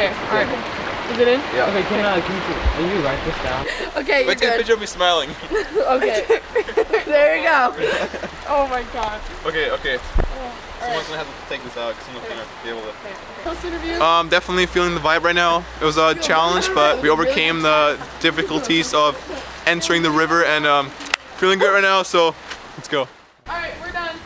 Okay, alright. Is it in? Yeah. Okay, can you write this down? Okay, you're Let's take a good. picture of me smiling. Okay. There you go. Oh my god. Okay. Oh, Someone's gonna have to take this out because someone's gonna be able to. Post interview. Definitely feeling the vibe right now. It was a challenge, but we overcame the difficulties of entering the river and feeling good right now. So let's go. Alright, we're done.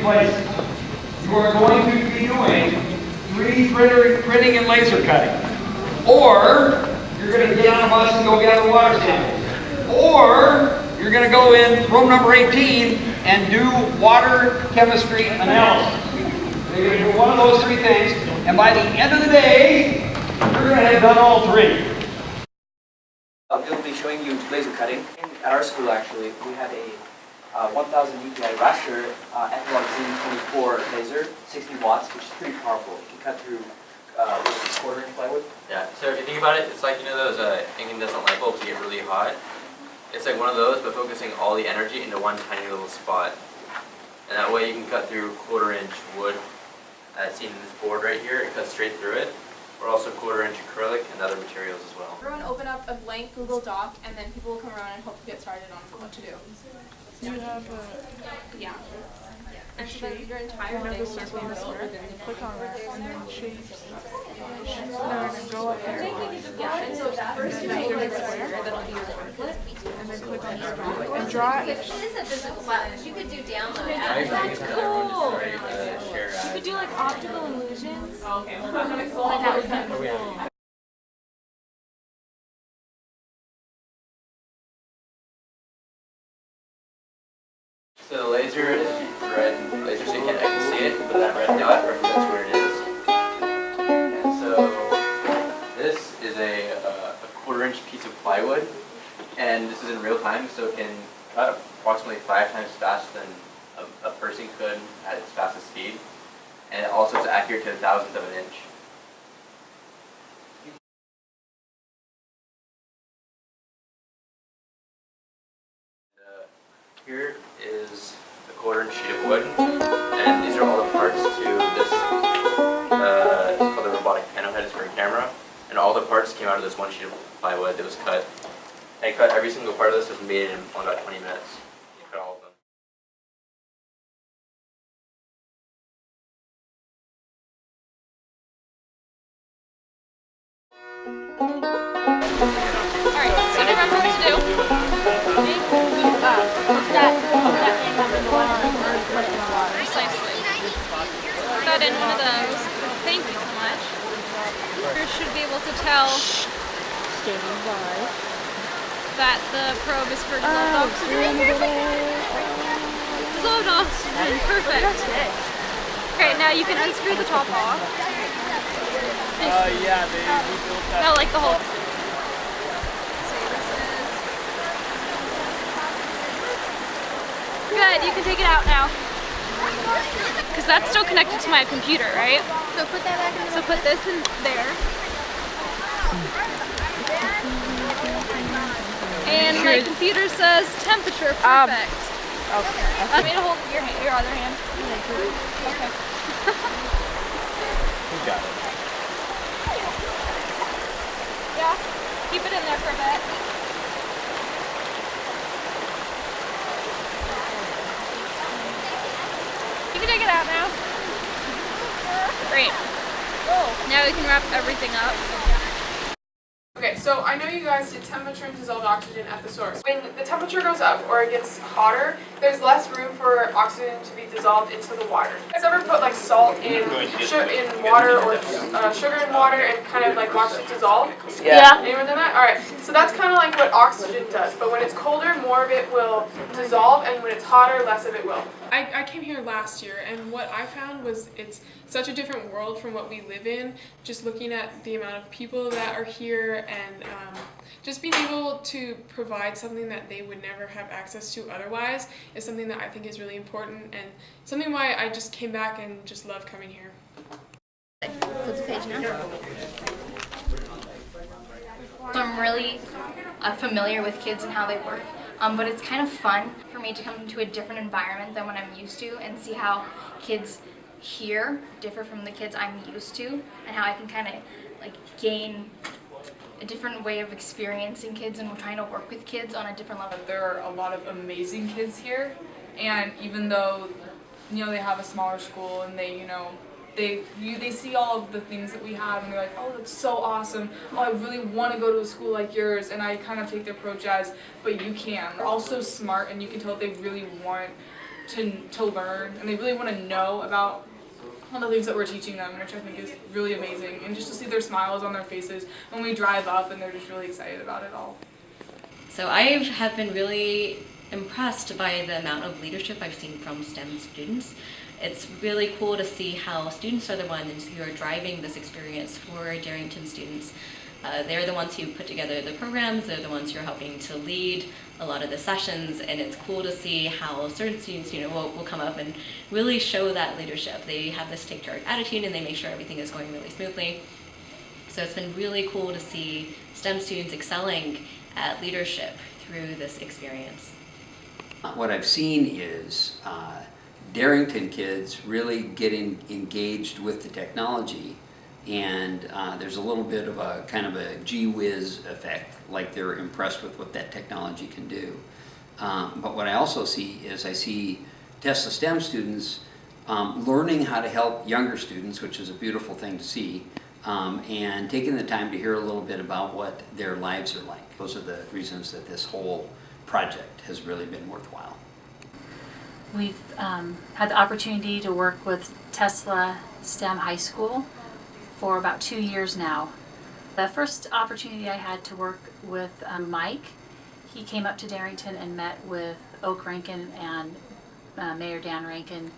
places. You are going to be doing 3D printing and laser cutting. Or you're going to get on a bus and go gather water samples. Or you're going to go in room number 18 and do water chemistry analysis. You're going to do one of those three things, and by the end of the day, you're going to have done all three. We'll be showing you laser cutting. At our school, actually, we have a 1000 UPI raster analog Zoom 24 laser, 60 watts, which is pretty powerful. It can cut through quarter-inch plywood. Yeah, so if you think about it, it's like, you know, those incandescent light bulbs that get really hot. It's like one of those, but focusing all the energy into one tiny little spot. And that way you can cut through quarter-inch wood. As seen in this board right here, it cuts straight through it. Or also quarter-inch acrylic and other materials as well. Everyone open up a blank Google Doc, and then people will come around and help you get started on what to do. You have a Yeah. And so then your entire day will just be in this order. click on that and then change and go up there. Yeah, and so first you make a square that'll be your template. And then click on this and draw it. This is a physical file. You could do download apps. That's cool! You could do like optical illusions. Okay. Like that would be cool. So the laser is red laser, so you can't actually see it, but that red dot represents where it is. And so this is a quarter-inch piece of plywood, and this is in real time, so it can cut approximately 5 times faster than a person could at its fastest speed, and it also is accurate to 1,000th of an inch. Here is a quarter-inch sheet of wood, and these are all the parts to this, it's called the robotic panel head for a camera, and all the parts came out of this one sheet of plywood that was cut. And cut every single part of this was made in only about 20 minutes. You cut all of them. Alright, so do you remember what to do? Precisely. Put that in one of those. Thank you so much. You should be able to tell that the probe is for dissolved oxygen. Dissolved oxygen, perfect. Okay, now you can unscrew the top off. Yeah, they rebuilt that. No, like the whole. Good, you can take it out now. Because that's still connected to my computer, right? So put that back in the So put this in there. And my computer says temperature perfect. Okay. Want me to hold your other hand? Okay. You got it. Yeah, keep it in there for a bit. You can take it out now. Great. Now we can wrap everything up. Okay, so I know you guys did temperature and dissolved oxygen at the source. When the temperature goes up or it gets hotter, there's less room for oxygen to be dissolved into the water. You guys ever put like salt in water or sugar in water and kind of like watch it dissolve? Yeah. Anyone done that? Alright, so that's kind of like what oxygen does, but when it's colder, more of it will dissolve, and when it's hotter, less of it will. I came here last year, and what I found was it's such a different world from what we live in, just looking at the amount of people that are here and just being able to provide something that they would never have access to otherwise is something that I think is really important and something why I just came back and just love coming here. Flip the page now. So I'm really familiar with kids and how they work, but it's kind of fun for me to come into a different environment than what I'm used to and see how kids here differ from the kids I'm used to, and how I can kind of like gain a different way of experiencing kids and trying to work with kids on a different level. There are a lot of amazing kids here, and even though they have a smaller school and they see all of the things that we have and they're like, oh, that's so awesome. Oh, I really want to go to a school like yours. And I kind of take the approach as, but you can. They're also smart, and you can tell they really want to learn, and they really want to know about all the things that we're teaching them, which I think is really amazing. And just to see their smiles on their faces when we drive up and they're just really excited about it all. So I have been really impressed by the amount of leadership I've seen from STEM students. It's really cool to see how students are the ones who are driving this experience for Darrington students. They're the ones who put together the programs, they're the ones who are helping to lead a lot of the sessions, and it's cool to see how certain students will come up and really show that leadership. They have this take charge attitude and they make sure everything is going really smoothly. So it's been really cool to see STEM students excelling at leadership through this experience. What I've seen is Darrington kids really getting engaged with the technology, and there's a little bit of a kind of a gee whiz effect, like they're impressed with what that technology can do. But what I also see is I see Tesla STEM students learning how to help younger students, which is a beautiful thing to see, and taking the time to hear a little bit about what their lives are like. Those are the reasons that this whole project has really been worthwhile. We've had the opportunity to work with Tesla STEM High School for about 2 years now. The first opportunity I had to work with Mike, he came up to Darrington and met with Oak Rankin and Mayor Dan Rankin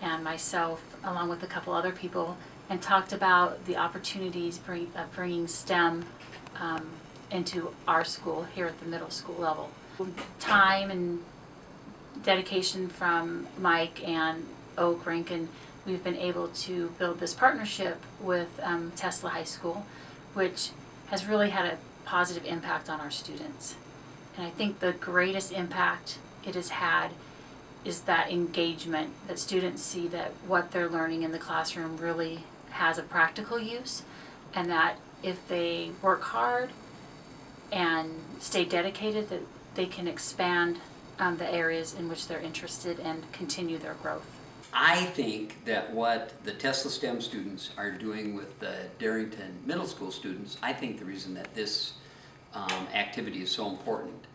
and myself, along with a couple other people, and talked about the opportunities of bringing STEM into our school here at the middle school level. Time and dedication from Mike and Oak Rankin, we've been able to build this partnership with Tesla High School, which has really had a positive impact on our students. And I think the greatest impact it has had is that engagement, that students see that what they're learning in the classroom really has a practical use, and that if they work hard and stay dedicated, that they can expand the areas in which they're interested and continue their growth. I think that what the Tesla STEM students are doing with the Darrington Middle School students, I think the reason that this activity is so important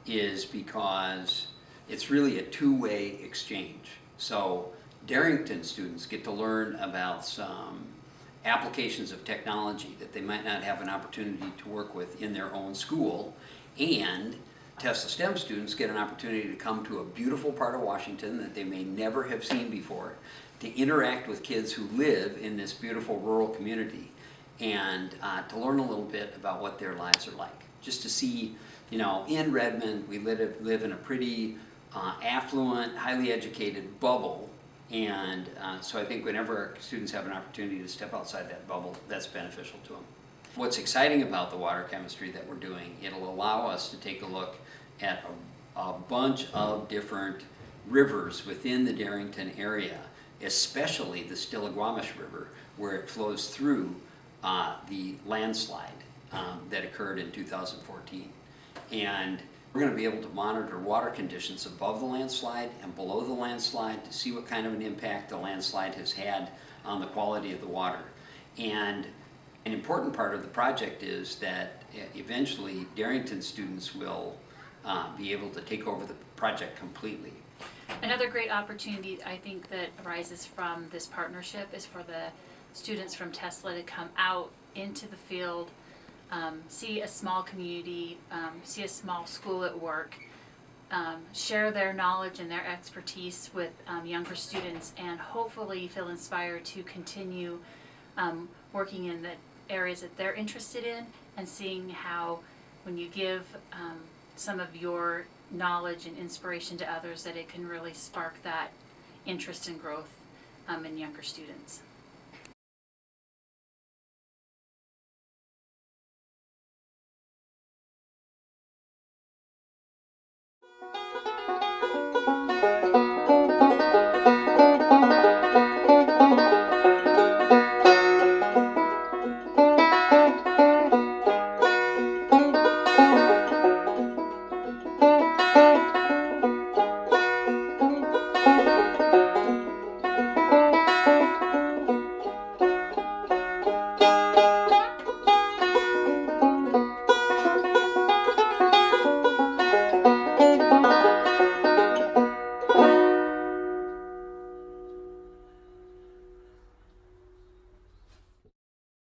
is because it's really a two-way exchange. So Darrington students get to learn about some applications of technology that they might not have an opportunity to work with in their own school, and Tesla STEM students get an opportunity to come to a beautiful part of Washington that they may never have seen before, to interact with kids who live in this beautiful rural community, and to learn a little bit about what their lives are like. Just to see, in Redmond, we live in a pretty affluent, highly educated bubble, and so I think whenever our students have an opportunity to step outside that bubble, that's beneficial to them. What's exciting about the water chemistry that we're doing, it'll allow us to take a look at a bunch of different rivers within the Darrington area, especially the Stillaguamish River, where it flows through the landslide that occurred in 2014. And we're going to be able to monitor water conditions above the landslide and below the landslide to see what kind of an impact the landslide has had on the quality of the water. And An important part of the project is that eventually Darrington students will be able to take over the project completely. Another great opportunity I think that arises from this partnership is for the students from Tesla to come out into the field, see a small community, see a small school at work, share their knowledge and their expertise with younger students, and hopefully feel inspired to continue working in the areas that they're interested in, and seeing how when you give some of your knowledge and inspiration to others, that it can really spark that interest and growth in younger students.